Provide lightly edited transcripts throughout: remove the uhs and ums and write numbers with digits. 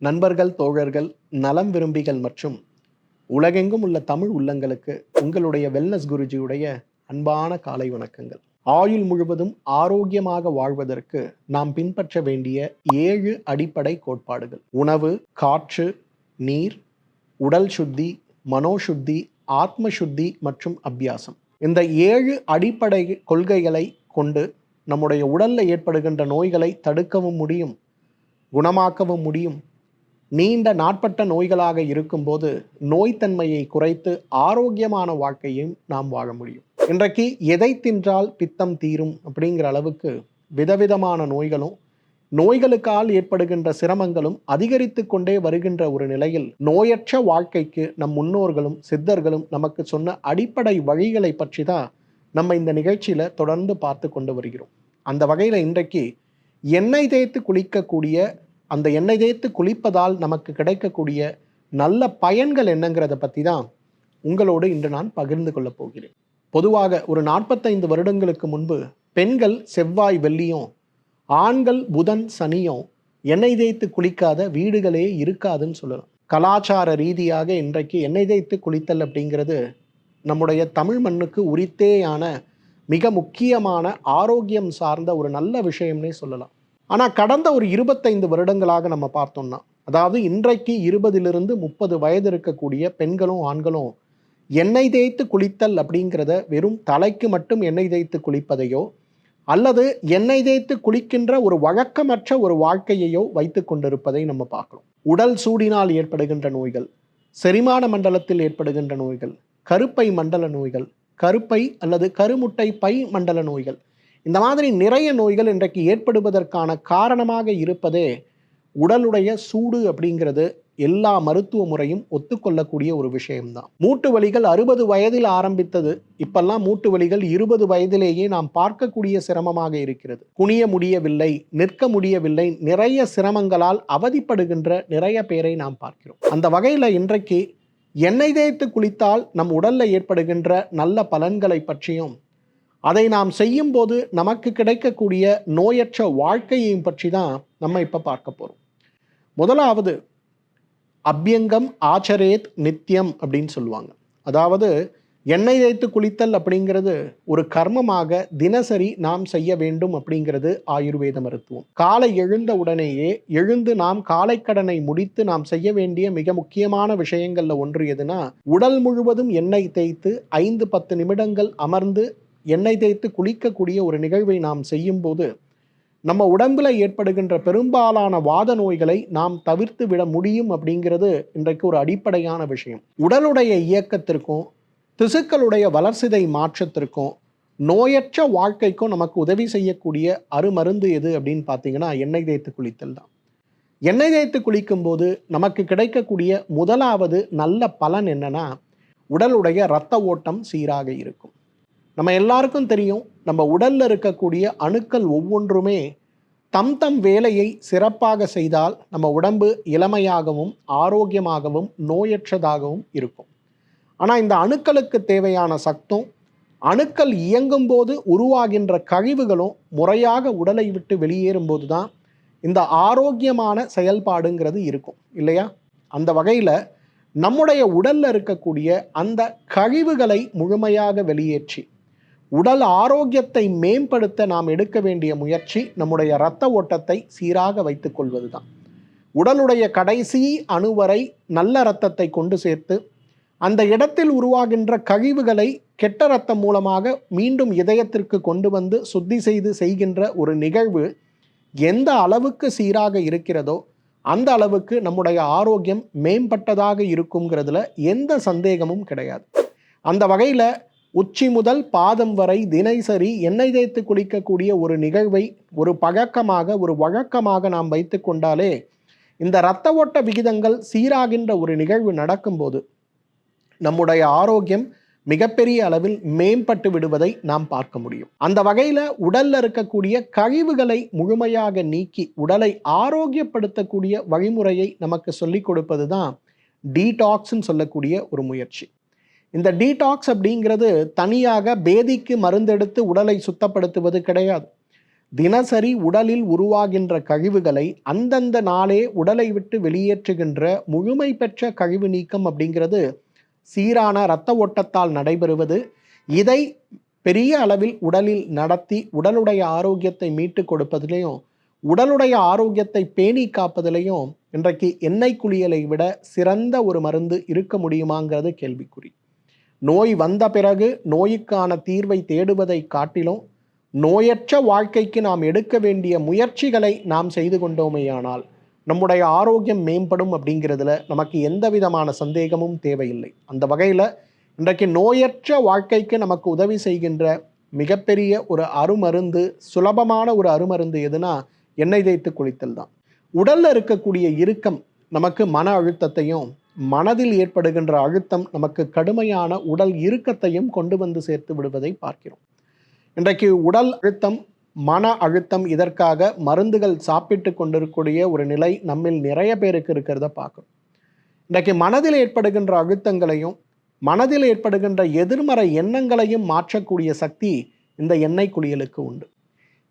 நண்பர்கள், தோழர்கள், நலம் விரும்பிகள் மற்றும் உலகெங்கும் உள்ள தமிழ் உள்ளங்களுக்கு உங்களுடைய வெல்னஸ் குருஜியுடைய அன்பான காலை வணக்கங்கள். ஆயுள் முழுவதும் ஆரோக்கியமாக வாழ்வதற்கு நாம் பின்பற்ற வேண்டிய 7 அடிப்படை கோட்பாடுகள். உணவு, காற்று, நீர், உடல் சுத்தி, மனோசுத்தி, ஆத்ம சுத்தி மற்றும் அபியாசம். இந்த 7 அடிப்படை கொள்கைகளை கொண்டு நம்முடைய உடல்ல ஏற்படுகின்ற நோய்களை தடுக்கவும் முடியும், குணமாக்கவும் முடியும். நீண்ட நாட்பட்ட நோய்களாக இருக்கும்போது நோய்த்தன்மையை குறைத்து ஆரோக்கியமான வாழ்க்கையும் நாம் வாழ முடியும். இன்றைக்கு எதை தின்றால் பித்தம் தீரும் அப்படிங்கிற அளவுக்கு விதவிதமான நோய்களும் நோய்களுக்கால் ஏற்படுகின்ற சிரமங்களும் அதிகரித்து கொண்டே வருகின்ற ஒரு நிலையில் நோயற்ற வாழ்க்கைக்கு நம் முன்னோர்களும் சித்தர்களும் நமக்கு சொன்ன அடிப்படை வழிகளை பற்றி தான் நம்ம இந்த நிகழ்ச்சியில தொடர்ந்து பார்த்து கொண்டு வருகிறோம். அந்த வகையில் இன்றைக்கு எண்ணெய் தேய்த்து குளிக்கக்கூடிய, அந்த எண்ணெய் தேய்த்து குளிப்பதால் நமக்கு கிடைக்கக்கூடிய நல்ல பயன்கள் என்னங்கிறத பற்றி தான் உங்களோடு இன்று நான் பகிர்ந்து கொள்ளப் போகிறேன். பொதுவாக ஒரு 45 வருடங்களுக்கு முன்பு பெண்கள் செவ்வாய் வெள்ளியும் ஆண்கள் புதன் சனியும் எண்ணெய் தேய்த்து குளிக்காத வீடுகளே இருக்காதுன்னு சொல்லலாம். கலாச்சார ரீதியாக இன்றைக்கு எண்ணெய் தேய்த்து குளித்தல் அப்படிங்கிறது நம்முடைய தமிழ் மண்ணுக்கு உரித்தேயான மிக முக்கியமான ஆரோக்கியம் சார்ந்த ஒரு நல்ல விஷயம்னே சொல்லலாம். ஆனால் கடந்த ஒரு 25 வருடங்களாக நம்ம பார்த்தோம்னா, அதாவது இன்றைக்கு 20லிருந்து 30 வயது இருக்கக்கூடிய பெண்களும் ஆண்களும் எண்ணெய் தேய்த்து குளித்தல் அப்படிங்கிறத வெறும் தலைக்கு மட்டும் எண்ணெய் தேய்த்து குளிப்பதையோ அல்லது எண்ணெய் தேய்த்து குளிக்கின்ற ஒரு வழக்கமற்ற ஒரு வாழ்க்கையையோ வைத்து கொண்டிருப்பதை நம்ம பார்க்கிறோம். உடல் சூடினால் ஏற்படுகின்ற நோய்கள், செரிமான மண்டலத்தில் ஏற்படுகின்ற நோய்கள், கருப்பை மண்டல நோய்கள், கருப்பை அல்லது கருமுட்டை பை மண்டல நோய்கள், இந்த மாதிரி நிறைய நோய்கள் இன்றைக்கு ஏற்படுவதற்கான காரணமாக இருப்பதே உடலுடைய சூடு அப்படிங்கிறது எல்லா மருத்துவ முறையும் ஒத்துக்கொள்ளக்கூடிய ஒரு விஷயம்தான். மூட்டு வலிகள் 60 வயதில் ஆரம்பித்தது, இப்பெல்லாம் மூட்டு வலிகள் 20 வயதிலேயே நாம் பார்க்கக்கூடிய சிரமமாக இருக்கிறது. குனிய முடியவில்லை, நிற்க முடியவில்லை, நிறைய சிரமங்களால் அவதிப்படுகின்ற நிறைய பேரை நாம் பார்க்கிறோம். அந்த வகையில் இன்றைக்கு எண்ணெய் தேய்த்து குளித்தால் நம் உடல்ல ஏற்படுகின்ற நல்ல பலன்களை பற்றியும் அதை நாம் செய்யும் போது நமக்கு கிடைக்கக்கூடிய நோயற்ற வாழ்க்கையையும் பற்றி தான் நம்ம இப்போ பார்க்க போகிறோம். முதலாவது அபியங்கம் ஆச்சரேத் நித்தியம் அப்படின்னு சொல்லுவாங்க. அதாவது எண்ணெய் தேய்த்து குளித்தல் அப்படிங்கிறது ஒரு கர்மமாக தினசரி நாம் செய்ய வேண்டும் அப்படிங்கிறது ஆயுர்வேத மருத்துவம். காலை எழுந்த உடனேயே எழுந்து நாம் காலை கடனை முடித்து நாம் செய்ய வேண்டிய மிக முக்கியமான விஷயங்கள்ல ஒன்று எதுனா, உடல் முழுவதும் எண்ணெய் தேய்த்து 5-10 நிமிடங்கள் அமர்ந்து எண்ணெய் தேய்த்து குளிக்கக்கூடிய ஒரு நிகழ்வை நாம் செய்யும் போது நம்ம உடம்புல ஏற்படுகின்ற பெரும்பாலான வாத நோய்களை நாம் தவிர்த்து விட முடியும் அப்படிங்கிறது இன்றைக்கு ஒரு அடிப்படையான விஷயம். உடலுடைய இயக்கத்திற்கும் திசுக்களுடைய வளர்சிதை மாற்றத்திற்கும் நோயற்ற வாழ்க்கைக்கும் நமக்கு உதவி செய்யக்கூடிய அருமருந்து எது அப்படின்னு பார்த்தீங்கன்னா எண்ணெய் தேய்த்து குளித்தல் தான். எண்ணெய் தேய்த்து குளிக்கும் போது நமக்கு கிடைக்கக்கூடிய முதலாவது நல்ல பலன் என்னன்னா, உடலுடைய இரத்த ஓட்டம் சீராக இருக்கும். நம்ம எல்லாருக்கும் தெரியும், நம்ம உடல்ல இருக்கக்கூடிய அணுக்கள் ஒவ்வொன்றுமே தம் வேலையை சிறப்பாக செய்தால் நம்ம உடம்பு இளமையாகவும் ஆரோக்கியமாகவும் நோயற்றதாகவும் இருக்கும். ஆனால் இந்த அணுக்களுக்கு தேவையான சக்தும் அணுக்கள் இயங்கும் போது உருவாகின்ற கழிவுகளும் முறையாக உடலை விட்டு வெளியேறும் போது தான் இந்த ஆரோக்கியமான செயல்பாடுங்கிறது இருக்கும் இல்லையா? அந்த வகையில் நம்முடைய உடல்ல இருக்கக்கூடிய அந்த கழிவுகளை முழுமையாக வெளியேற்றி உடல் ஆரோக்கியத்தை மேம்படுத்த நாம் எடுக்க வேண்டிய முயற்சி நம்முடைய இரத்த ஓட்டத்தை சீராக வைத்துக் கொள்வது தான். உடலுடைய கடைசி அணுவரை நல்ல இரத்தத்தை கொண்டு சேர்த்து அந்த இடத்தில் உருவாகின்ற கழிவுகளை கெட்ட இரத்தம் மூலமாக மீண்டும் இதயத்திற்கு கொண்டு வந்து சுத்தி செய்கின்ற ஒரு நிகழ்வு எந்த அளவுக்கு சீராக இருக்கிறதோ அந்த அளவுக்கு நம்முடைய ஆரோக்கியம் மேம்பட்டதாக இருக்குங்கிறதுல எந்த சந்தேகமும் கிடையாது. அந்த வகையில் உச்சி முதல் பாதம் வரை தினசரி எண்ணெய் தேய்த்து குளிக்கக்கூடிய ஒரு நிகழ்வை ஒரு பழக்கமாக ஒரு வழக்கமாக நாம் வைத்து கொண்டாலே இந்த இரத்த ஓட்ட விகிதங்கள் சீராகின்ற ஒரு நிகழ்வு நடக்கும்போது நம்முடைய ஆரோக்கியம் மிகப்பெரிய அளவில் மேம்பட்டு விடுவதை நாம் பார்க்க முடியும். அந்த வகையில் உடல்ல இருக்கக்கூடிய கழிவுகளை முழுமையாக நீக்கி உடலை ஆரோக்கியப்படுத்தக்கூடிய வழிமுறையை நமக்கு சொல்லிக் கொடுப்பது தான் டீடாக்ஸ்ன்னு சொல்லக்கூடிய ஒரு முயற்சி. இந்த டீடாக்ஸ் அப்படிங்கிறது தனியாக பேதிக்கு மருந்தெடுத்து உடலை சுத்தப்படுத்துவது கிடையாது. தினசரி உடலில் உருவாகின்ற கழிவுகளை அந்தந்த நாளே உடலை விட்டு வெளியேற்றுகின்ற முழுமை பெற்ற கழிவு நீக்கம் அப்படிங்கிறது சீரான இரத்த ஓட்டத்தால் நடைபெறுவது. இதை பெரிய அளவில் உடலில் நடத்தி உடலுடைய ஆரோக்கியத்தை மீட்டு கொடுப்பதிலையும் உடலுடைய ஆரோக்கியத்தை பேணி காப்பதிலையும் இன்றைக்கு எண்ணெய் குளியலை விட சிறந்த ஒரு மருந்து இருக்க முடியுமாங்கிறது கேள்விக்குறி. நோய் வந்த பிறகு நோய்க்கான தீர்வை தேடுவதை காட்டிலும் நோயற்ற வாழ்க்கைக்கு நாம் எடுக்க வேண்டிய முயற்சிகளை நாம் செய்து கொண்டோமேயானால் நம்முடைய ஆரோக்கியம் மேம்படும் அப்படிங்கிறதுல நமக்கு எந்த விதமான சந்தேகமும் தேவையில்லை. அந்த வகையில் இன்றைக்கு நோயற்ற வாழ்க்கைக்கு நமக்கு உதவி செய்கின்ற மிகப்பெரிய ஒரு அருமருந்து, சுலபமான ஒரு அருமருந்து எதுனா எண்ணெய் தேய்த்து குளித்தல் தான். உடல்ல இருக்கக்கூடிய இறுக்கம் நமக்கு மன அழுத்தத்தையும், மனதில் ஏற்படுகின்ற அழுத்தம் நமக்கு கடுமையான உடல் இறுக்கத்தையும் கொண்டு வந்து சேர்த்து விடுவதை பார்க்கிறோம். இன்றைக்கு உடல் அழுத்தம், மன அழுத்தம், இதற்காக மருந்துகள் சாப்பிட்டு கொண்டிருக்கக்கூடிய ஒரு நிலை நம்மில் நிறைய பேருக்கு இருக்கிறத பார்க்கணும். இன்றைக்கு மனதில் ஏற்படுகின்ற அழுத்தங்களையும் மனதில் ஏற்படுகின்ற எதிர்மறை எண்ணங்களையும் மாற்றக்கூடிய சக்தி இந்த எண்ணெய் குளியலுக்கு உண்டு.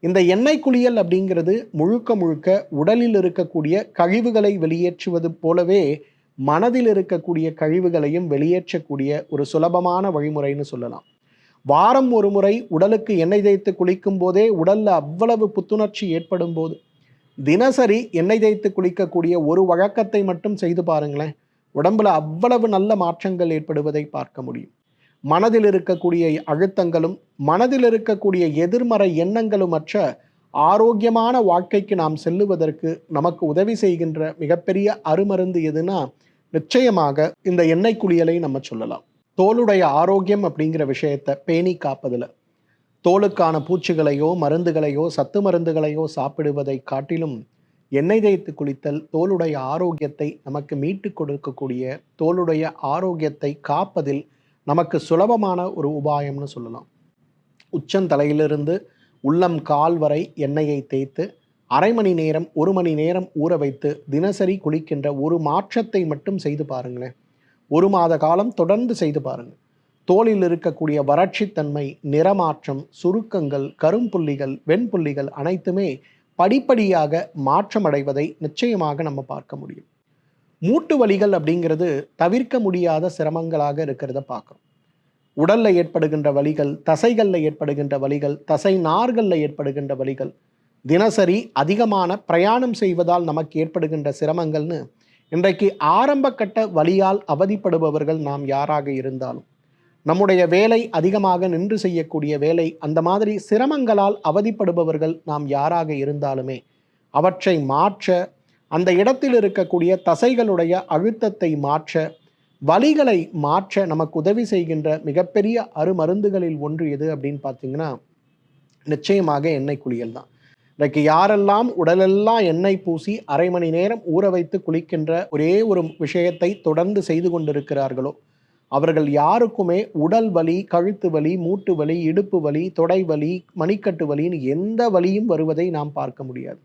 இந்த எண்ணெய் குளியல் அப்படிங்கிறது முழுக்க முழுக்க உடலில் இருக்கக்கூடிய கழிவுகளை வெளியேற்றுவது போலவே மனதில் இருக்கக்கூடிய கழிவுகளையும் வெளியேற்றக்கூடிய ஒரு சுலபமான வழிமுறைன்னு சொல்லலாம். வாரம் ஒரு முறை உடலுக்கு எண்ணெய் தேய்த்து குளிக்கும் போதே உடல்ல அவ்வளவு புத்துணர்ச்சி ஏற்படும் போது தினசரி எண்ணெய் தேய்த்து குளிக்கக்கூடிய ஒரு வழக்கத்தை மட்டும் செய்து பாருங்களேன், உடம்புல அவ்வளவு நல்ல மாற்றங்கள் ஏற்படுவதை பார்க்க முடியும். மனதில் இருக்கக்கூடிய அழுத்தங்களும் மனதில் இருக்கக்கூடிய எதிர்மறை எண்ணங்களும் அற்ற ஆரோக்கியமான வாழ்க்கைக்கு நாம் செல்லுவதற்கு நமக்கு உதவி செய்கின்ற மிகப்பெரிய அருமருந்து எதுனா நிச்சயமாக இந்த எண்ணெய் குளியலை நம்ம சொல்லலாம். தோலுடைய ஆரோக்கியம் அப்படிங்கிற விஷயத்தை பேணி காப்பதில் தோலுக்கான பூச்சிகளையோ மருந்துகளையோ சத்து மருந்துகளையோ சாப்பிடுவதை காட்டிலும் எண்ணெய் தேய்த்து குளித்தல் தோலுடைய ஆரோக்கியத்தை நமக்கு மீட்டு கொடுக்கக்கூடிய, தோலுடைய ஆரோக்கியத்தை காப்பதில் நமக்கு சுலபமான ஒரு உபாயம்னு சொல்லலாம். உச்சந்தலையிலிருந்து உள்ளம் கால் வரை எண்ணெயை தேய்த்து அரை மணி நேரம் 1 மணி நேரம் ஊற வைத்து தினசரி குளிக்கின்ற ஒரு மாற்றத்தை மட்டும் செய்து பாருங்களேன். 1 மாத காலம் தொடர்ந்து செய்து பாருங்கள். தோலில் இருக்கக்கூடிய வறட்சித்தன்மை, நிறமாற்றம், சுருக்கங்கள், கரும்புள்ளிகள், வெண்புள்ளிகள் அனைத்துமே படிப்படியாக மாற்றமடைவதை நிச்சயமாக நம்ம பார்க்க முடியும். மூட்டு வலிகள் அப்படிங்கிறது தவிர்க்க முடியாத சிரமங்களாக இருக்கிறத பார்க்குறோம். உடல்ல ஏற்படுகின்ற வலிகள், தசைகளில் ஏற்படுகின்ற வலிகள், தசை நார்களில் ஏற்படுகின்ற வலிகள், தினசரி அதிகமான பிரயாணம் செய்வதால் நமக்கு ஏற்படுகின்ற சிரமங்கள்னு இன்றைக்கு ஆரம்ப கட்ட வலியால் அவதிப்படுபவர்கள் நாம் யாராக இருந்தாலும், நம்முடைய வேலை அதிகமாக நின்று செய்யக்கூடிய வேலை, அந்த மாதிரி சிரமங்களால் அவதிப்படுபவர்கள் நாம் யாராக இருந்தாலுமே அவற்றை மாற்ற, அந்த இடத்தில் இருக்கக்கூடிய தசைகளுடைய அழுத்தத்தை மாற்ற, வலிகளை மாற்ற நமக்கு உதவி செய்கின்ற மிகப்பெரிய அருமருந்துகளில் ஒன்று எது அப்படின்னு பார்த்தீங்கன்னா நிச்சயமாக எண்ணெய் குளியல் தான். இன்றைக்கு யாரெல்லாம் உடலெல்லாம் எண்ணெய் பூசி அரை மணி நேரம் ஊற வைத்து குளிக்கின்ற ஒரே ஒரு விஷயத்தை தொடர்ந்து செய்து கொண்டிருக்கிறார்களோ அவர்கள் யாருக்குமே உடல் வலி, கழுத்து வலி, மூட்டு வலி, இடுப்பு வலி, தொடை வலி, மணிக்கட்டு வலின்னு எந்த வலியும் வருவதை நாம் பார்க்க முடியாது.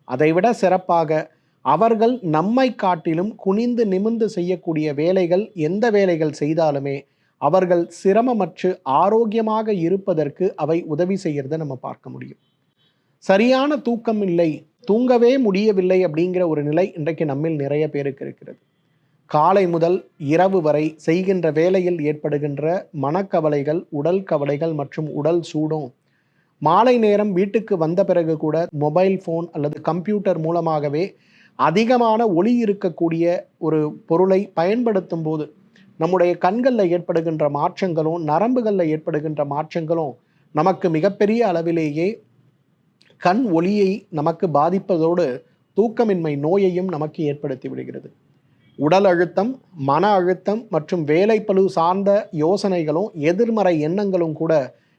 அதைவிட சிறப்பாக அவர்கள் நம்மை காட்டிலும் குனிந்து நிமிர்ந்து செய்யக்கூடிய வேலைகள், எந்த வேலைகள் செய்தாலுமே அவர்கள் சிரமமற்று ஆரோக்கியமாக இருப்பதற்கு அவை உதவி செய்யறதை நம்ம பார்க்க முடியும். சரியான தூக்கம் இல்லை, தூங்கவே முடியவில்லை அப்படிங்கிற ஒரு நிலை இன்றைக்கு நம்மில் நிறைய பேருக்கு இருக்கிறது. காலை முதல் இரவு வரை செய்கின்ற வேலையில் ஏற்படுகின்ற மனக்கவலைகள், உடல் கவலைகள் மற்றும் உடல் சூடும், மாலை நேரம் வீட்டுக்கு வந்த பிறகு கூட மொபைல் ஃபோன் அல்லது கம்ப்யூட்டர் மூலமாகவே அதிகமான ஒளி இருக்கக்கூடிய ஒரு பொருளை பயன்படுத்தும் போது நம்முடைய கண்களில் ஏற்படுகின்ற மாற்றங்களும் நரம்புகளில் ஏற்படுகின்ற மாற்றங்களும் நமக்கு மிகப்பெரிய அளவிலேயே கண் ஒளியை நமக்கு பாதிப்பதோடு தூக்கமின்மை நோயையும் நமக்கு ஏற்படுத்தி விடுகிறது. உடல் அழுத்தம், மன அழுத்தம் மற்றும் வேலைப்பளு சார்ந்த யோசனைகளும் எதிர்மறை எண்ணங்களும் கூட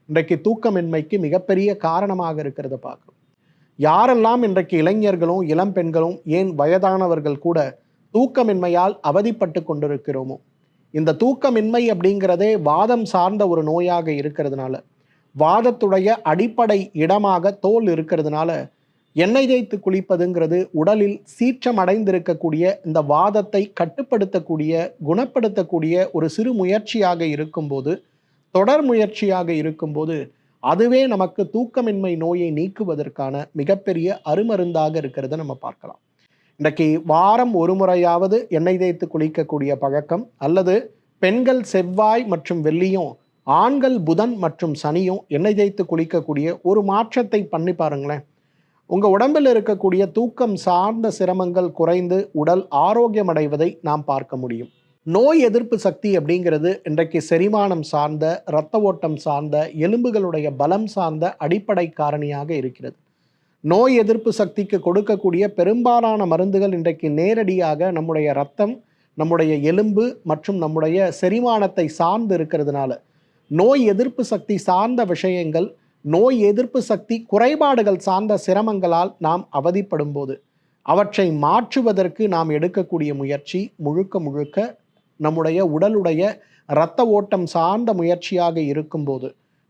இன்றைக்கு தூக்கமின்மைக்கு மிகப்பெரிய காரணமாக இருக்கிறத பார்க்குறோம். யாரெல்லாம் இன்றைக்கு இளைஞர்களும் இளம் பெண்களும் ஏன் வயதானவர்கள் கூட தூக்கமின்மையால் அவதிப்பட்டு கொண்டிருக்கிறோமோ, இந்த தூக்கமின்மை அப்படிங்கிறதே வாதம் சார்ந்த ஒரு நோயாக இருக்கிறதுனால, வாதத்துடைய அடிப்படை இடமாக தோல் இருக்கிறதுனால எண்ணெய் தேய்த்து குளிப்பதுங்கிறது உடலில் சீற்றம் அடைந்திருக்கக்கூடிய இந்த வாதத்தை கட்டுப்படுத்தக்கூடிய, குணப்படுத்தக்கூடிய ஒரு சிறு முயற்சியாக இருக்கும்போது, தொடர் முயற்சியாக இருக்கும்போது அதுவே நமக்கு தூக்கமின்மை நோயை நீக்குவதற்கான மிகப்பெரிய அருமருந்தாக இருக்கிறத நம்ம பார்க்கலாம். இன்றைக்கு வாரம் ஒரு முறையாவது எண்ணெய் தேய்த்து குளிக்கக்கூடிய பழக்கம், அல்லது பெண்கள் செவ்வாய் மற்றும் வெள்ளியும், ஆண்கள் புதன் மற்றும் சனியும் எண்ணெய் தேய்த்து குளிக்கக்கூடிய ஒரு மாற்றத்தை பண்ணி பாருங்களேன். உங்கள் உடம்பில் இருக்கக்கூடிய தூக்கம் சார்ந்த சிரமங்கள் குறைந்து உடல் ஆரோக்கியம் அடைவதை நாம் பார்க்க முடியும். நோய் எதிர்ப்பு சக்தி அப்படிங்கிறது இன்றைக்கு செரிமானம் சார்ந்த, இரத்த ஓட்டம் சார்ந்த, எலும்புகளுடைய பலம் சார்ந்த அடிப்படை காரணியாக இருக்கிறது. நோய் எதிர்ப்பு சக்திக்கு கொடுக்கக்கூடிய பெரும்பாலான மருந்துகள் இன்றைக்கு நேரடியாக நம்முடைய இரத்தம், நம்முடைய எலும்பு மற்றும் நம்முடைய செரிமானத்தை சார்ந்து இருக்கிறதுனால நோய் எதிர்ப்பு சக்தி சார்ந்த விஷயங்கள், நோய் எதிர்ப்பு சக்தி குறைபாடுகள் சார்ந்த சிரமங்களால் நாம் அவதிப்படும் போது அவற்றை மாற்றுவதற்கு நாம் எடுக்கக்கூடிய முயற்சி முழுக்க முழுக்க நம்முடைய உடலுடைய இரத்த ஓட்டம் சார்ந்த முயற்சியாக இருக்கும்போது,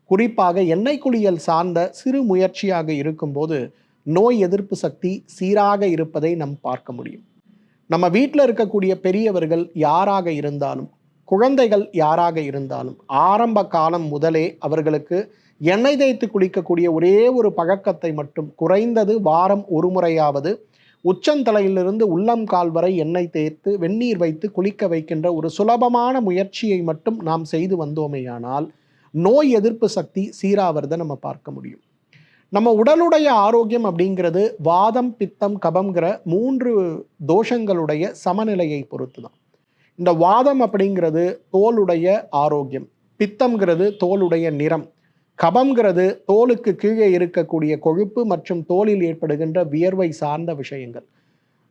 குறிப்பாக எண்ணெய் குளியல் சார்ந்த சிறு முயற்சியாக இருக்கும்போது நோய் எதிர்ப்பு சக்தி சீராக இருப்பதை நாம் பார்க்க முடியும். நம்ம வீட்டில் இருக்கக்கூடிய பெரியவர்கள் யாராக இருந்தாலும், குழந்தைகள் யாராக இருந்தாலும், ஆரம்ப காலம் முதலே அவர்களுக்கு எண்ணெய் தேய்த்து குளிக்கக்கூடிய ஒரே ஒரு பழக்கத்தை மட்டும் குறைந்தது வாரம் ஒரு முறையாவது உச்சந்தலையிலிருந்து உள்ளங்கால் வரை எண்ணெய் தேய்த்து வெந்நீர் வைத்து குளிக்க வைக்கின்ற ஒரு சுலபமான முயற்சியை மட்டும் நாம் செய்து வந்தோமேயானால் நோய் எதிர்ப்பு சக்தி சீராவதை நம்ம பார்க்க முடியும். நம்ம உடலுடைய ஆரோக்கியம் அப்படிங்கிறது வாதம், பித்தம், கபம்ங்கிற 3 தோஷங்களுடைய சமநிலையை பொறுத்து தான். இந்த வாதம் அப்படிங்கிறது தோலுடைய ஆரோக்கியம், பித்தம்ங்கிறது தோலுடைய நிறம், கபம்ங்கிறது தோலுக்கு கீழே இருக்கக்கூடிய கொழுப்பு மற்றும் தோலில் ஏற்படுகின்ற வியர்வை சார்ந்த விஷயங்கள்.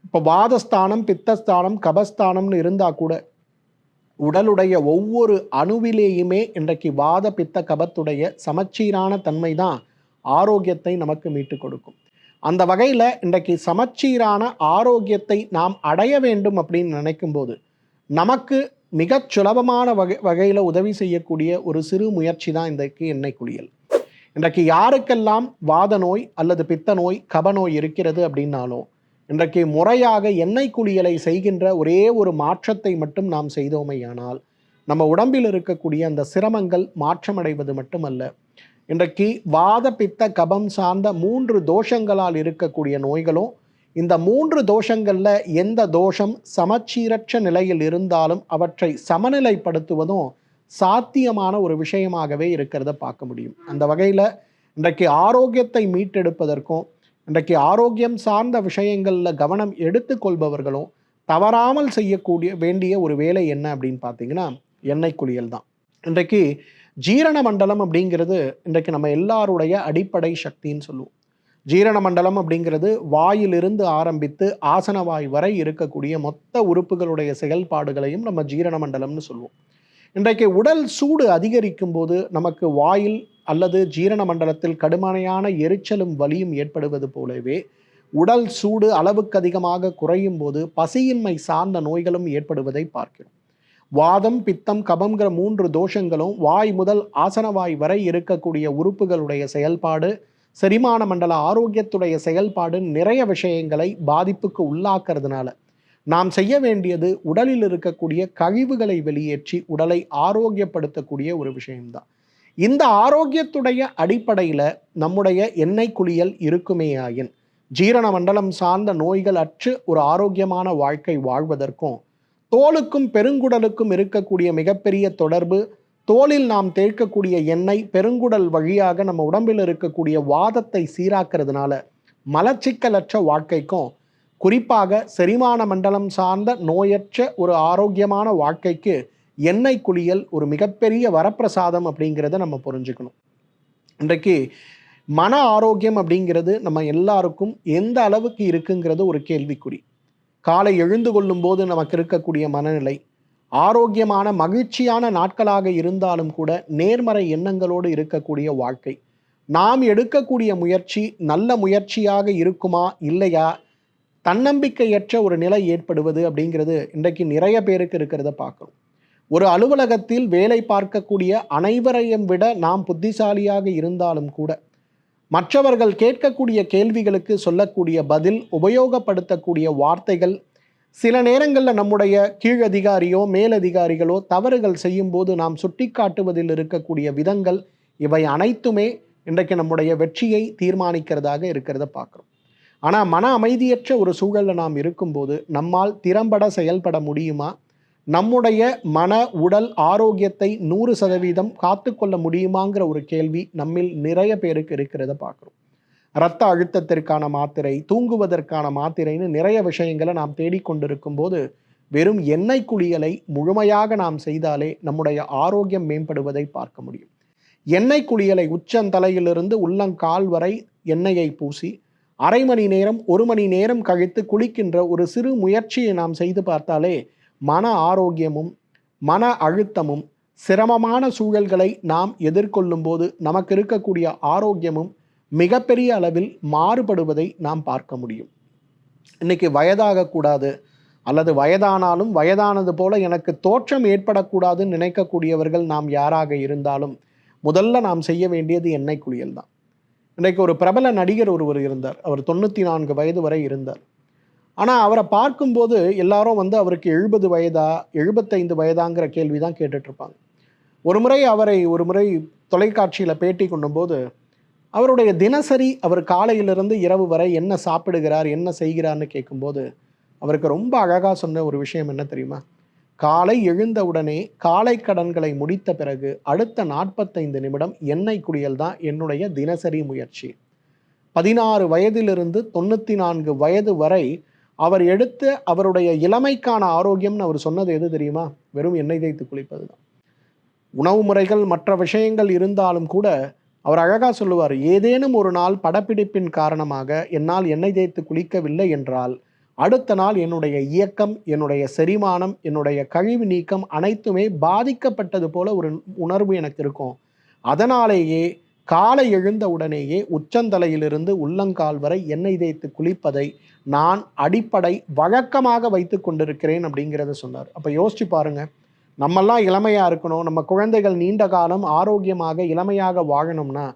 இப்போ வாதஸ்தானம், பித்தஸ்தானம், கபஸ்தானம்னு இருந்தால் கூட உடலுடைய ஒவ்வொரு அணுவிலேயுமே இன்றைக்கு வாத பித்த கபத்துடைய சமச்சீரான தன்மை தான் ஆரோக்கியத்தை நமக்கு மீட்டு கொடுக்கும். அந்த வகையில் இன்றைக்கு சமச்சீரான ஆரோக்கியத்தை நாம் அடைய வேண்டும் அப்படின்னு நினைக்கும் போது நமக்கு மிகச் சுலபமான வகையில் உதவி செய்யக்கூடிய ஒரு சிறு முயற்சி தான் இன்றைக்கு எண்ணெய் குளியல். இன்றைக்கு யாருக்கெல்லாம் வாத நோய் அல்லது பித்த நோய், கப நோய் இருக்கிறது அப்படின்னாலும் இன்றைக்கு முறையாக எண்ணெய் குளியலை செய்கின்ற ஒரே ஒரு மாற்றத்தை மட்டும் நாம் செய்தோமையானால் நம்ம உடம்பில் இருக்கக்கூடிய அந்த சிரமங்கள் மாற்றமடைவது மட்டுமல்ல, இன்றைக்கு வாத பித்த கபம் சார்ந்த 3 தோஷங்களால் இருக்கக்கூடிய நோய்களும், இந்த 3 தோஷங்களில் எந்த தோஷம் சமச்சீரற்ற நிலையில் இருந்தாலும் அவற்றை சமநிலைப்படுத்துவதும் சாத்தியமான ஒரு விஷயமாகவே இருக்கிறத பார்க்க முடியும். அந்த வகையில் இன்றைக்கு ஆரோக்கியத்தை மீட்டெடுப்பதற்கும், இன்றைக்கு ஆரோக்கியம் சார்ந்த விஷயங்களில் கவனம் எடுத்துக்கொள்பவர்களும் தவறாமல் செய்யக்கூடிய வேண்டிய ஒரு வேலை என்ன அப்படின்னு பார்த்தீங்கன்னா எண்ணெய் குளியல் தான். இன்றைக்கு ஜீரண மண்டலம் அப்படிங்கிறது இன்றைக்கு நம்ம எல்லாருடைய அடிப்படை சக்தின்னு சொல்லுவோம். ஜீரண மண்டலம் அப்படிங்கிறது வாயிலிருந்து ஆரம்பித்து ஆசனவாய் வரை இருக்கக்கூடிய மொத்த உறுப்புகளுடைய செயல்பாடுகளையும் நம்ம ஜீரண மண்டலம்னு சொல்லுவோம். இன்றைக்கு உடல் சூடு அதிகரிக்கும் போது நமக்கு வாயில் அல்லது ஜீரண மண்டலத்தில் கடுமையான எரிச்சலும் வலியும் ஏற்படுவது போலவே உடல் சூடு அளவுக்கு அதிகமாக குறையும் போது பசியின்மை சார்ந்த நோய்களும் ஏற்படுவதை பார்க்கிறோம். வாதம், பித்தம், கபம்ங்கிற 3 தோஷங்களும் வாய் முதல் ஆசனவாய் வரை இருக்கக்கூடிய உறுப்புகளுடைய செயல்பாடு, செரிமான மண்டல ஆரோக்கியத்துடைய செயல்பாடு நிறைய விஷயங்களை பாதிப்புக்கு உள்ளாக்குறதுனால நாம் செய்ய வேண்டியது உடலில் இருக்கக்கூடிய கழிவுகளை வெளியேற்றி உடலை ஆரோக்கியப்படுத்தக்கூடிய ஒரு விஷயம்தான். இந்த ஆரோக்கியத்துடைய அடிப்படையில் நம்முடைய எண்ணெய் குளியல் இருக்குமேயாயின் ஜீரண மண்டலம் சார்ந்த நோய்கள் அற்று ஒரு ஆரோக்கியமான வாழ்க்கை வாழ்வதற்கும், தோலுக்கும் பெருங்குடலுக்கும் இருக்கக்கூடிய மிகப்பெரிய தொடர்பு, தோலில் நாம் தேய்க்கக்கூடிய எண்ணெய் பெருங்குடல் வழியாக நம்ம உடம்பில் இருக்கக்கூடிய வாதத்தை சீராக்கிறதுனால மலச்சிக்கலற்ற வாழ்க்கைக்கும், குறிப்பாக செரிமான மண்டலம் சார்ந்த நோயற்ற ஒரு ஆரோக்கியமான வாழ்க்கைக்கு எண்ணெய் குளியல் ஒரு மிகப்பெரிய வரப்பிரசாதம் அப்படிங்கிறத நம்ம புரிஞ்சுக்கணும். இன்றைக்கு மன ஆரோக்கியம் அப்படிங்கிறது நம்ம எல்லாருக்கும் எந்த அளவுக்கு இருக்குங்கிறது ஒரு கேள்விக்குறி. காலை எழுந்து கொள்ளும் போது நமக்கு இருக்கக்கூடிய மனநிலை, ஆரோக்கியமான மகிழ்ச்சியான நாட்களாக இருந்தாலும் கூட நேர்மறை எண்ணங்களோடு இருக்கக்கூடிய வாழ்க்கை, நாம் எடுக்கக்கூடிய முயற்சி நல்ல முயற்சியாக இருக்குமா இல்லையா, தன்னம்பிக்கையற்ற ஒரு நிலை ஏற்படுவது அப்படிங்கிறது இன்றைக்கு நிறைய பேருக்கு இருக்கிறத பார்க்கணும். ஒரு அலுவலகத்தில் வேலை பார்க்கக்கூடிய அனைவரையும் விட நாம் புத்திசாலியாக இருந்தாலும் கூட மற்றவர்கள் கேட்கக்கூடிய கேள்விகளுக்கு சொல்லக்கூடிய பதில், உபயோகப்படுத்தக்கூடிய வார்த்தைகள், சில நேரங்களில் நம்முடைய கீழதிகாரியோ மேலதிகாரிகளோ தவறுகள் செய்யும் போது நாம் சுட்டி காட்டுவதில் இருக்கக்கூடிய விதங்கள், இவை அனைத்துமே இன்றைக்கு நம்முடைய வெற்றியை தீர்மானிக்கிறதாக இருக்கிறத பார்க்குறோம். ஆனால் மன அமைதியற்ற ஒரு சூழலில் நாம் இருக்கும்போது நம்மால் திறம்பட செயல்பட முடியுமா? நம்முடைய மன உடல் ஆரோக்கியத்தை 100% காத்துக்கொள்ள முடியுமாங்கிற ஒரு கேள்வி நம்மில் நிறைய பேருக்கு இருக்கிறத பார்க்குறோம். இரத்த அழுத்தத்திற்கான மாத்திரை, தூங்குவதற்கான மாத்திரைன்னு நிறைய விஷயங்களை நாம் தேடிக்கொண்டிருக்கும் போது வெறும் எண்ணெய் குளியலை முழுமையாக நாம் செய்தாலே நம்முடைய ஆரோக்கியம் மேம்படுவதை பார்க்க முடியும். எண்ணெய் குளியலை உச்சந்தலையிலிருந்து உள்ளங்கால் வரை எண்ணெயை பூசி அரை மணி நேரம் 1 மணி நேரம் கழித்து குளிக்கின்ற ஒரு சிறு முயற்சியை நாம் செய்து பார்த்தாலே மன ஆரோக்கியமும் மன அழுத்தமும் சிரமமான சூழல்களை நாம் எதிர்கொள்ளும் போது நமக்கு இருக்கக்கூடிய ஆரோக்கியமும் மிகப்பெரிய அளவில் மாறுபடுவதை நாம் பார்க்க முடியும். இன்னைக்கு வயதாகக்கூடாது அல்லது வயதானாலும் வயதானது போல எனக்கு தோற்றம் ஏற்படக்கூடாதுன்னு நினைக்கக்கூடியவர்கள் நாம் யாராக இருந்தாலும் முதல்ல நாம் செய்ய வேண்டியது எண்ணெய் குளியல் தான். இன்றைக்கு ஒரு பிரபல நடிகர் ஒருவர் இருந்தார். அவர் 94 வயது வரை இருந்தார். ஆனால் அவரை பார்க்கும்போது எல்லாரும் அவருக்கு 70 வயதா 75 வயதாங்கிற கேள்வி தான் கேட்டுட்ருப்பாங்க. ஒரு முறை தொலைக்காட்சியில் பேட்டி கொண்டும்போது அவருடைய தினசரி அவர் காலையிலிருந்து இரவு வரை என்ன சாப்பிடுகிறார், என்ன செய்கிறார்னு கேட்கும்போது அவருக்கு ரொம்ப அழகாக சொன்ன ஒரு விஷயம் என்ன தெரியுமா? காலை எழுந்தவுடனே காலை கடன்களை முடித்த பிறகு அடுத்த 45 நிமிடம் எண்ணெய் குளியல் தான் என்னுடைய தினசரி முயற்சி. 16 வயதிலிருந்து 94 வயது வரை அவர் எடுத்த அவருடைய இளமைக்கான ஆரோக்கியம்னு அவர் சொன்னது எது தெரியுமா? வெறும் எண்ணெய் தேய்த்து குளிப்பது தான். உணவு முறைகள் மற்ற விஷயங்கள் இருந்தாலும் கூட அவர் அழகாக சொல்லுவார், ஏதேனும் ஒரு நாள் படப்பிடிப்பின் காரணமாக என்னால் எண்ணெய் தேய்த்து குளிக்கவில்லை என்றால் அடுத்த நாள் என்னுடைய இயக்கம், என்னுடைய செரிமானம், என்னுடைய கழிவு நீக்கம் அனைத்துமே பாதிக்கப்பட்டது போல ஒரு உணர்வு எனக்கு இருக்கும். அதனாலேயே காலை எழுந்த உடனேயே உச்சந்தலையிலிருந்து உள்ளங்கால் வரை எண்ணெய் தேய்த்து குளிப்பதை நான் அடிப்படை வழக்கமாக வைத்து கொண்டிருக்கிறேன் அப்படிங்கிறத சொன்னார். அப்போ யோசிச்சு பாருங்க, நம்மெல்லாம் இளமையாக இருக்கணும், நம்ம குழந்தைகள் நீண்ட காலம் ஆரோக்கியமாக இளமையாக வாழணும்னா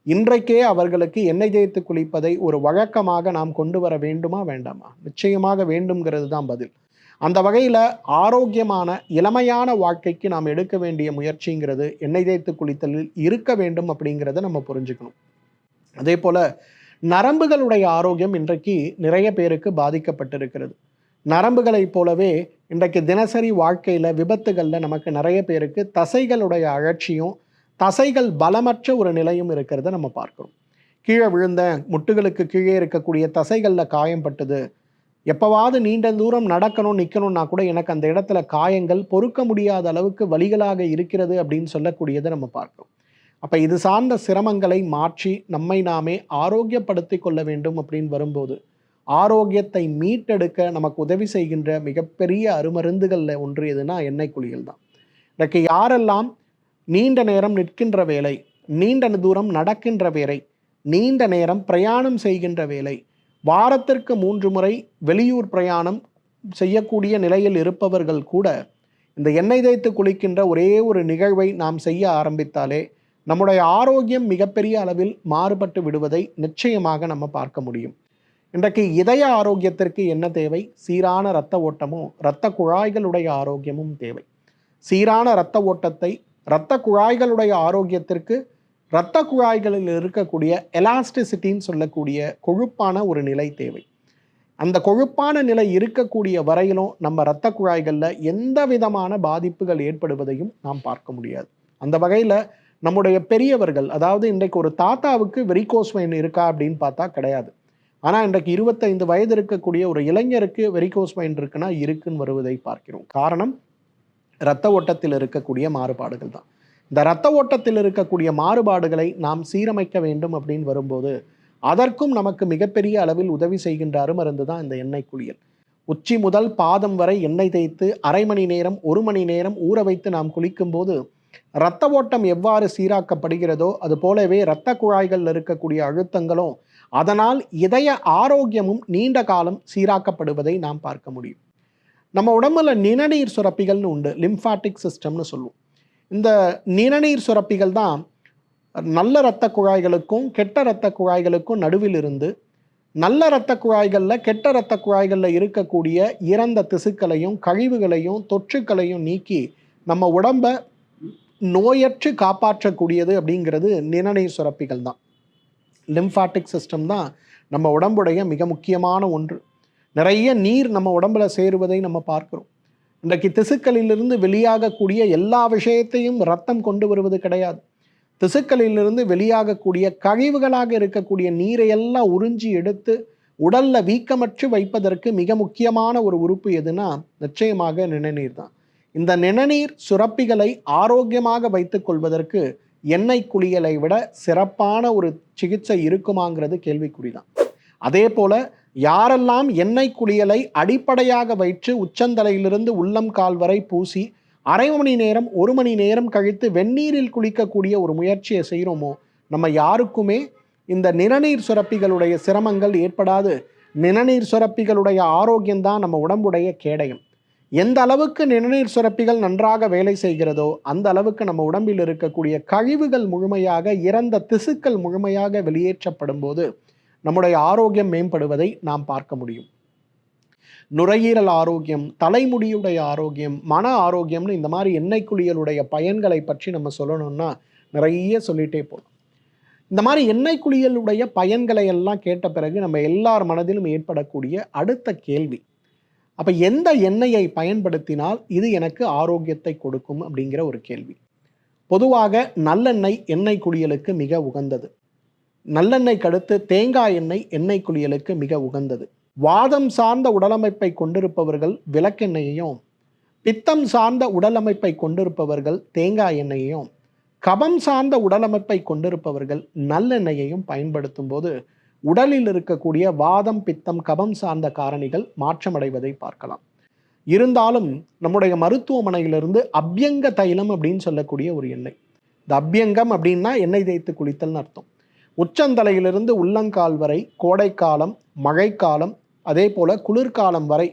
இன்றைக்கே அவர்களுக்கு எண்ணெய் தேய்த்து குளிப்பதை ஒரு வழக்கமாக நாம் கொண்டு வர வேண்டுமா வேண்டாமா? நிச்சயமாக வேண்டும்ங்கிறது தான் பதில். அந்த வகையில் ஆரோக்கியமான இளமையான வாழ்க்கைக்கு நாம் எடுக்க வேண்டிய முயற்சிங்கிறது எண்ணெய் தேய்த்து குளித்தலில் இருக்க வேண்டும் அப்படிங்கிறத நம்ம புரிஞ்சுக்கணும். அதே போல நரம்புகளுடைய ஆரோக்கியம் இன்றைக்கு நிறைய பேருக்கு பாதிக்கப்பட்டிருக்கிறது. நரம்புகளைப் போலவே இன்றைக்கு தினசரி வாழ்க்கையில் விபத்துகளில் நமக்கு நிறைய பேருக்கு தசைகளுடைய அழற்சியும் தசைகள் பலமற்ற ஒரு நிலையும் இருக்கிறத நம்ம பார்க்கிறோம். கீழே விழுந்த முட்டுகளுக்கு கீழே இருக்கக்கூடிய தசைகளில் காயம் பட்டது, எப்போவாவது நீண்ட தூரம் நடக்கணும் நிற்கணும்னா கூட எனக்கு அந்த இடத்துல காயங்கள் பொறுக்க முடியாத அளவுக்கு வலிகளாக இருக்கிறது அப்படின்னு சொல்லக்கூடியதை நம்ம பார்க்கிறோம். அப்போ இது சார்ந்த சிரமங்களை மாற்றி நம்மை நாமே ஆரோக்கியப்படுத்தி கொள்ள வேண்டும் அப்படின்னு வரும்போது ஆரோக்கியத்தை மீட்டெடுக்க நமக்கு உதவி செய்கின்ற மிகப்பெரிய அருமருந்துகளில் ஒன்று எதுனா எண்ணெய் குளியல் தான். இன்றைக்கு யாரெல்லாம் நீண்ட நேரம் நிற்கின்ற வேலை, நீண்ட தூரம் நடக்கின்ற வேலை, நீண்ட நேரம் பிரயாணம் செய்கின்ற வேலை, வாரத்திற்கு 3 முறை வெளியூர் பிரயாணம் செய்யக்கூடிய நிலையில் இருப்பவர்கள் கூட இந்த எண்ணெய் தேய்த்து குளிக்கின்ற ஒரே ஒரு நிகழ்வை நாம் செய்ய ஆரம்பித்தாலே நம்முடைய ஆரோக்கியம் மிகப்பெரிய அளவில் மாறுபட்டு விடுவதை நிச்சயமாக நம்ம பார்க்க முடியும். இன்றைக்கு இதய ஆரோக்கியத்திற்கு என்ன தேவை? சீரான இரத்த ஓட்டமும் இரத்த குழாய்களுடைய ஆரோக்கியமும் தேவை. சீரான இரத்த ஓட்டத்தை, இரத்த குழாய்களுடைய ஆரோக்கியத்திற்கு இரத்த குழாய்களில் இருக்கக்கூடிய எலாஸ்டிசிட்டின்னு சொல்லக்கூடிய கொழுப்பான ஒரு நிலை தேவை. அந்த கொழுப்பான நிலை இருக்கக்கூடிய வரையிலும் நம்ம இரத்த குழாய்களில் எந்த விதமான பாதிப்புகள் ஏற்படுவதையும் நாம் பார்க்க முடியாது. அந்த வகையில் நம்முடைய பெரியவர்கள், அதாவது இன்றைக்கு ஒரு தாத்தாவுக்கு வெரிகோஸ் வெயின் இருக்கா அப்படின்னு பார்த்தா கிடையாது. ஆனால் இன்றைக்கு 25 வயது இருக்கக்கூடிய ஒரு இளைஞருக்கு வெரிகோஸ் வெயின் இருக்குன்னா இருக்குன்னு வருவதை பார்க்கிறோம். காரணம் இரத்த ஓட்டத்தில் இருக்கக்கூடிய மாறுபாடுகள் தான். இந்த இரத்த ஓட்டத்தில் இருக்கக்கூடிய மாறுபாடுகளை நாம் சீரமைக்க வேண்டும் அப்படின்னு வரும்போது அதற்கும் நமக்கு மிகப்பெரிய அளவில் உதவி செய்கின்ற அருமருந்து தான் இந்த எண்ணெய் குளியல். உச்சி முதல் பாதம் வரை எண்ணெய் தேய்த்து அரை மணி நேரம் 1 மணி நேரம் ஊற வைத்து நாம் குளிக்கும் போது இரத்த ஓட்டம் எவ்வாறு சீராக்கப்படுகிறதோ அது போலவே இரத்த குழாய்களில் இருக்கக்கூடிய அழுத்தங்களும் அதனால் இதய ஆரோக்கியமும் நீண்ட காலம் சீராக்கப்படுவதை நாம் பார்க்க முடியும். நம்ம உடம்புல நிணநீர் சுரப்பிகள்னு உண்டு, லிம்ஃபாட்டிக் சிஸ்டம்னு சொல்லுவோம். இந்த நிணநீர் சுரப்பிகள் தான் நல்ல இரத்த குழாய்களுக்கும் கெட்ட இரத்த குழாய்களுக்கும் நடுவில் இருந்து நல்ல இரத்த குழாய்களில் கெட்ட இரத்த குழாய்களில் இருக்கக்கூடிய இறந்த திசுக்களையும் கழிவுகளையும் தொற்றுக்களையும் நீக்கி நம்ம உடம்பை நோயற்று காப்பாற்றக்கூடியது அப்படிங்கிறது நிணநீர் சுரப்பிகள் தான். லிம்ஃபாட்டிக் சிஸ்டம் தான் நம்ம உடம்புடைய மிக முக்கியமான ஒன்று. நிறைய நீர் நம்ம உடம்புல சேருவதை நம்ம பார்க்கிறோம். இன்றைக்கு திசுக்களிலிருந்து வெளியாகக்கூடிய எல்லா விஷயத்தையும் ரத்தம் கொண்டு வருவது கிடையாது. திசுக்களிலிருந்து வெளியாகக்கூடிய கழிவுகளாக இருக்கக்கூடிய நீரை எல்லாம் உறிஞ்சி எடுத்து உடல்ல வீக்கமற்று வைப்பதற்கு மிக முக்கியமான ஒரு உறுப்பு எதுனா நிச்சயமாக நிணநீர் தான். இந்த நிணநீர் சுரப்பிகளை ஆரோக்கியமாக வைத்துக் கொள்வதற்கு எண்ணெய் குளியலை விட சிறப்பான ஒரு சிகிச்சை இருக்குமாங்கிறது கேள்விக்குறிதான். அதே போல யாரெல்லாம் எண்ணெய் குளியலை அடிப்படையாக வைத்து உச்சந்தலையிலிருந்து உள்ளம் கால் வரை பூசி அரை மணி நேரம் 1 மணி நேரம் கழித்து வெந்நீரில் குளிக்கக்கூடிய ஒரு முயற்சியை செய்கிறோமோ, நம்ம யாருக்குமே இந்த நிணநீர் சுரப்பிகளுடைய சிரமங்கள் ஏற்படாது. நிணநீர் சுரப்பிகளுடைய ஆரோக்கியம்தான் நம்ம உடம்புடைய கேடயம். எந்த அளவுக்கு நிணநீர் சுரப்பிகள் நன்றாக வேலை செய்கிறதோ அந்த அளவுக்கு நம்ம உடம்பில் இருக்கக்கூடிய கழிவுகள் முழுமையாக, இறந்த திசுக்கள் முழுமையாக வெளியேற்றப்படும் போது நம்முடைய ஆரோக்கியம் மேம்படுவதை நாம் பார்க்க முடியும். நுரையீரல் ஆரோக்கியம், தலைமுடியுடைய ஆரோக்கியம், மன ஆரோக்கியம்னு இந்த மாதிரி எண்ணெய் குளியலுடைய பயன்களை பற்றி நம்ம சொல்லணும்னா நிறைய சொல்லிட்டே போகலாம். இந்த மாதிரி எண்ணெய் குளியலுடைய பயன்களை எல்லாம் கேட்ட பிறகு நம்ம எல்லார் மனதிலும் ஏற்படக்கூடிய அடுத்த கேள்வி, அப்போ எந்த எண்ணெயை பயன்படுத்தினால் இது எனக்கு ஆரோக்கியத்தை கொடுக்கும் அப்படிங்கிற ஒரு கேள்வி. பொதுவாக நல்லெண்ணெய் எண்ணெய் குளியலுக்கு மிக உகந்தது. நல்லெண்ணெய்க்கு அடுத்து தேங்காய் எண்ணெய் எண்ணெய் குளியலுக்கு மிக உகந்தது. வாதம் சார்ந்த உடலமைப்பை கொண்டிருப்பவர்கள் விளக்கெண்ணெயையும், பித்தம் சார்ந்த உடலமைப்பை கொண்டிருப்பவர்கள் தேங்காய் எண்ணெயையும், கபம் சார்ந்த உடலமைப்பை கொண்டிருப்பவர்கள் நல்லெண்ணெயையும் பயன்படுத்தும் போது உடலில் இருக்கக்கூடிய வாதம், பித்தம், கபம் சார்ந்த காரணிகள் மாற்றமடைவதை பார்க்கலாம். இருந்தாலும் நம்முடைய மருத்துவமனையிலிருந்து அபியங்க தைலம் அப்படின்னு சொல்லக்கூடிய ஒரு எண்ணெய், இந்த அபியங்கம் அப்படின்னா எண்ணெய் தேய்த்து குளித்தல்னு அர்த்தம். உச்சந்தலையிலிருந்து உள்ளங்கால் வரை கோடைக்காலம், மழைக்காலம், அதே போல குளிர்காலம் வரை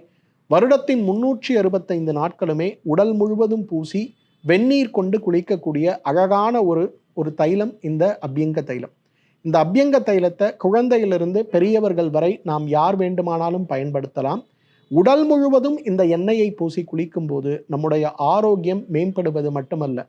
வருடத்தின் 365 நாட்களுமே உடல் முழுவதும் பூசி வெந்நீர் கொண்டு குளிக்கக்கூடிய அழகான ஒரு தைலம் இந்த அபியங்க தைலம். இந்த அபியங்க தைலத்தை குழந்தையிலிருந்து பெரியவர்கள் வரை நாம் யார் வேண்டுமானாலும் பயன்படுத்தலாம். உடல் முழுவதும் இந்த எண்ணெயை பூசி குளிக்கும் போது நம்முடைய ஆரோக்கியம் மேம்படுவது மட்டுமல்ல,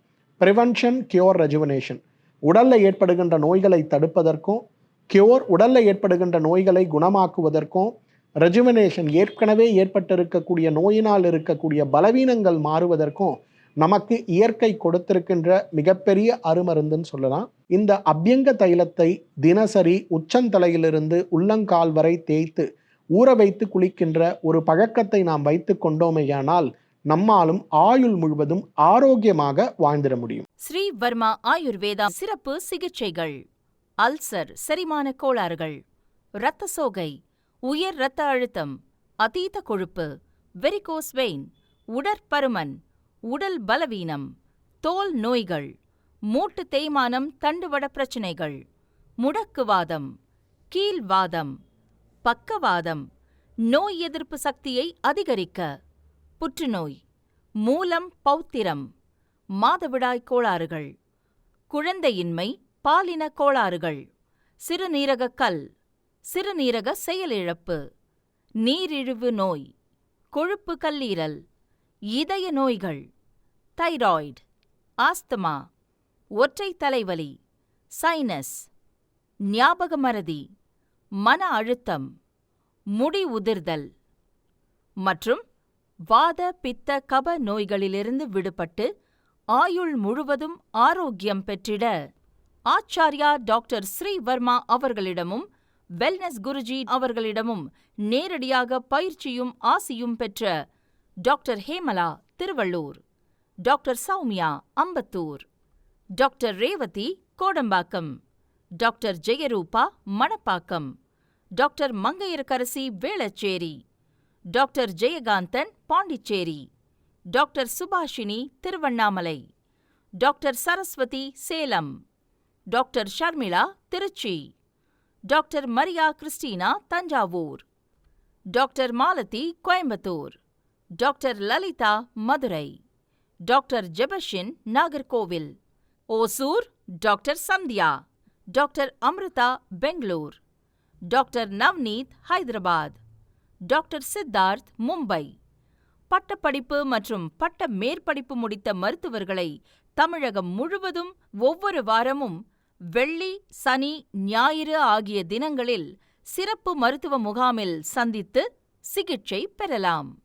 ப்ரிவென்ஷன், கியூர், ரெஜுவனேஷன், உடல்ல ஏற்படுகின்ற நோய்களை தடுப்பதற்கும், கியூர் உடல்ல ஏற்படுகின்ற நோய்களை குணமாக்குவதற்கும், ரெஜுவனேஷன் ஏற்கனவே ஏற்பட்டிருக்கக்கூடிய நோயினால் இருக்கக்கூடிய பலவீனங்கள் மாறுவதற்கும் நமக்கு இயற்கை கொடுத்திருக்கின்ற மிகப்பெரிய அருமருந்துன்னு சொல்லலாம். இந்த அபியங்க தைலத்தை தினசரி உச்சந்தலையிலிருந்து உள்ளங்கால் வரை தேய்த்து ஊற வைத்து குளிக்கின்ற ஒரு பழக்கத்தை நாம் வைத்து கொண்டோமேயானால் நம்மாலும் ஆயுள் முழுவதும் ஆரோக்கியமாக வாழ்ந்திட முடியும். ஸ்ரீ வர்மா ஆயுர்வேதா சிறப்பு சிகிச்சைகள்: அல்சர், செரிமான கோளாறுகள், இரத்த சோகை, உயர் இரத்த அழுத்தம், அதீத கொழுப்பு, வெரிகோஸ் வெயின், உடற்பருமன், உடல் பலவீனம், தோல் நோய்கள், மூட்டு தேய்மானம், தண்டுவட பிரச்சனைகள், முடக்குவாதம், கீழ்வாதம், பக்கவாதம், நோய் எதிர்ப்பு சக்தியை அதிகரிக்க, புற்றுநோய், மூலம், பௌத்திரம், மாதவிடாய் கோளாறுகள், குழந்தையின்மை, பாலின கோளாறுகள், சிறுநீரக கல், சிறுநீரக செயலிழப்பு, நீரிழிவு நோய், கொழுப்பு கல்லீரல், இதய நோய்கள், தைராய்டு, ஆஸ்துமா, ஒற்றை தலைவலி, சைனஸ், ஞாபக மறதி, மன அழுத்தம், முடி உதிர்தல் மற்றும் வாத, பித்த, கப நோய்களிலிருந்து விடுபட்டு ஆயுள் முழுவதும் ஆரோக்கியம் பெற்றிட ஆச்சார்யா டாக்டர் ஸ்ரீ வர்மா அவர்களிடமும் வெல்னஸ் குருஜி அவர்களிடமும் நேரடியாக பயிற்சியும் ஆசியும் பெற்ற doctor Hemala Tiruvallur, doctor Soumiya Ambattur, doctor Revathi Kodambakkam, doctor Jayaroopa Manapakkam, doctor Mangaiyarkarasi Velachery, doctor Jayakanthan Pondicherry, doctor Subhashini Tiruvannamalai, doctor Saraswathi Salem, doctor Sharmila Trichy, doctor Maria Christina Thanjavur, doctor Malathi Coimbatore, doctor Lalitha Madurai, doctor Jebashin Nagercoil, Hosur doctor Sandhya, doctor Amrutha Bangalore, doctor Navneet Hyderabad, doctor Siddharth Mumbai. பட்டப்படிப்பு மற்றும் பட்ட மேற்படிப்பு முடித்த மருத்துவர்களை தமிழகம் முழுவதும் ஒவ்வொரு வாரமும் வெள்ளி, சனி, ஞாயிறு ஆகிய தினங்களில் சிறப்பு மருத்துவ முகாமில் சந்தித்து சிகிச்சை பெறலாம்.